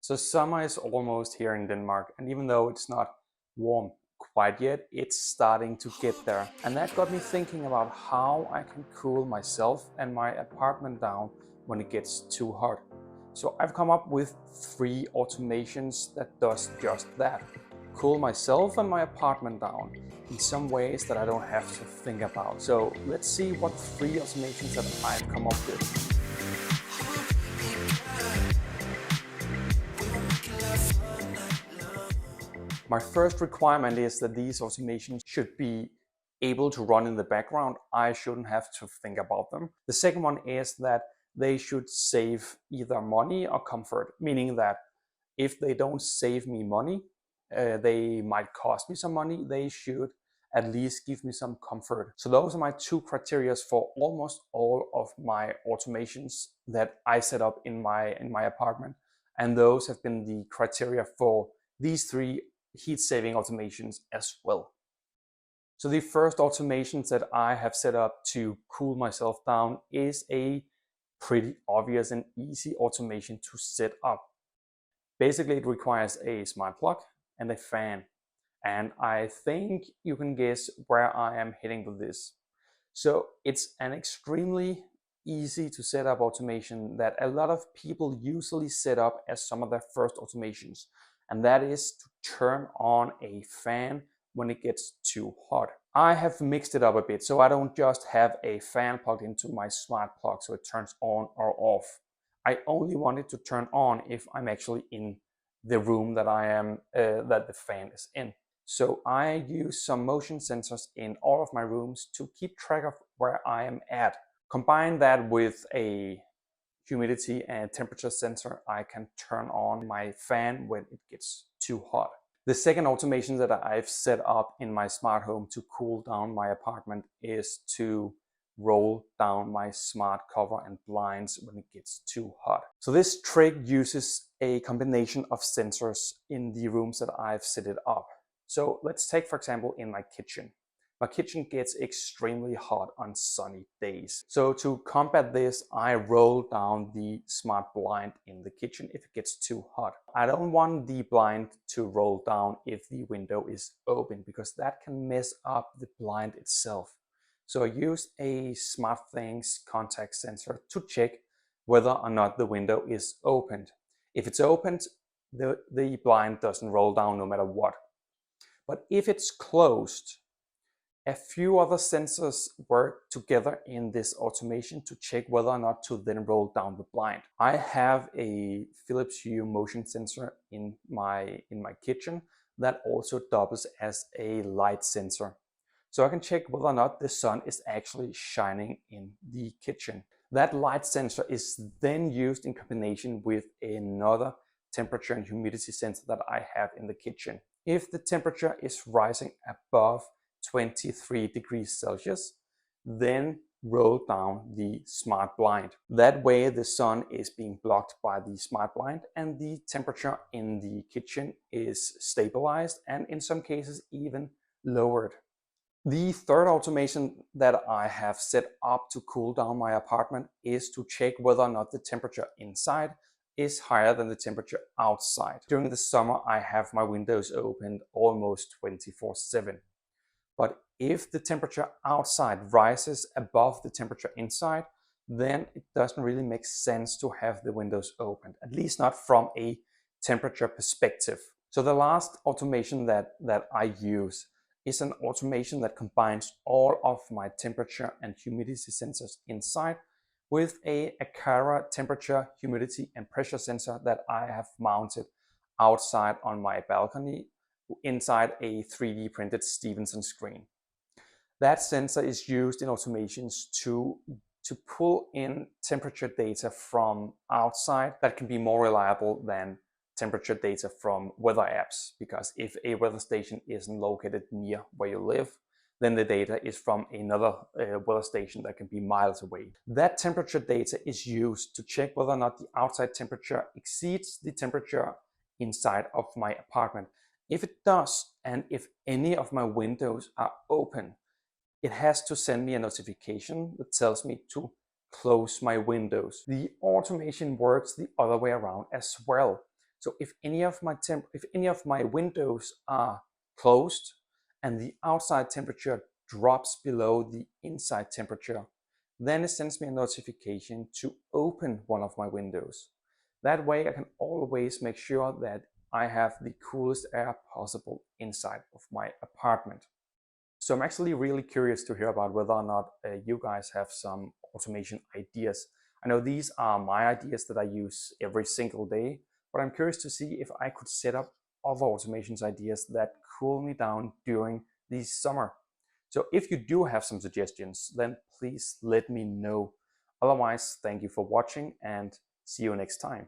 So summer is almost here in Denmark, and even though it's not warm quite yet, it's starting to get there. And that got me thinking about how I can cool myself and my apartment down when it gets too hot. So I've come up with 3 automations that does just that. Cool myself and my apartment down in some ways that I don't have to think about. So let's see what 3 automations that I've come up with. My first requirement is that these automations should be able to run in the background. I shouldn't have to think about them. The second one is that they should save either money or comfort, meaning that if they don't save me money, they might cost me some money. They should at least give me some comfort. So those are my 2 criteria for almost all of my automations that I set up in my apartment. And those have been the criteria for these 3 heat-saving automations as well. So the first automations that I have set up to cool myself down is a pretty obvious and easy automation to set up. Basically, it requires a smart plug and a fan. And I think you can guess where I am heading with this. So it's an extremely easy to set up automation that a lot of people usually set up as some of their first automations. And that is to turn on a fan when it gets too hot. I have mixed it up a bit, so I don't just have a fan plugged into my smart plug so it turns on or off. I only want it to turn on if I'm actually in the room that I am, that the fan is in. So I use some motion sensors in all of my rooms to keep track of where I am at. Combine that with a humidity and temperature sensor, I can turn on my fan when it gets too hot. The second automation that I've set up in my smart home to cool down my apartment is to roll down my smart cover and blinds when it gets too hot. So this trick uses a combination of sensors in the rooms that I've set it up. So let's take, for example, in my kitchen. My kitchen gets extremely hot on sunny days. So to combat this, I roll down the smart blind in the kitchen if it gets too hot. I don't want the blind to roll down if the window is open, because that can mess up the blind itself. So I use a SmartThings contact sensor to check whether or not the window is opened. If it's opened, the blind doesn't roll down no matter what. But if it's closed, a few other sensors work together in this automation to check whether or not to then roll down the blind. I have a Philips Hue motion sensor in my kitchen that also doubles as a light sensor. So I can check whether or not the sun is actually shining in the kitchen. That light sensor is then used in combination with another temperature and humidity sensor that I have in the kitchen. If the temperature is rising above 23 degrees Celsius, then roll down the smart blind. That way the sun is being blocked by the smart blind and the temperature in the kitchen is stabilized and in some cases even lowered. The third automation that I have set up to cool down my apartment is to check whether or not the temperature inside is higher than the temperature outside. During the summer, I have my windows opened almost 24/7. But if the temperature outside rises above the temperature inside, then it doesn't really make sense to have the windows opened, at least not from a temperature perspective. So the last automation that I use is an automation that combines all of my temperature and humidity sensors inside with a Aqara temperature, humidity, and pressure sensor that I have mounted outside on my balcony inside a 3D printed Stevenson screen. That sensor is used in automations to pull in temperature data from outside that can be more reliable than temperature data from weather apps, because if a weather station isn't located near where you live, then the data is from another weather station that can be miles away. That temperature data is used to check whether or not the outside temperature exceeds the temperature inside of my apartment. If it does, and if any of my windows are open, it has to send me a notification that tells me to close my windows. The automation works the other way around as well. So if any of my windows are closed and the outside temperature drops below the inside temperature, then it sends me a notification to open one of my windows. That way I can always make sure that I have the coolest air possible inside of my apartment. So I'm actually really curious to hear about whether or not you guys have some automation ideas. I know these are my ideas that I use every single day, but I'm curious to see if I could set up other automations ideas that cool me down during the summer. So if you do have some suggestions, then please let me know. Otherwise, thank you for watching and see you next time.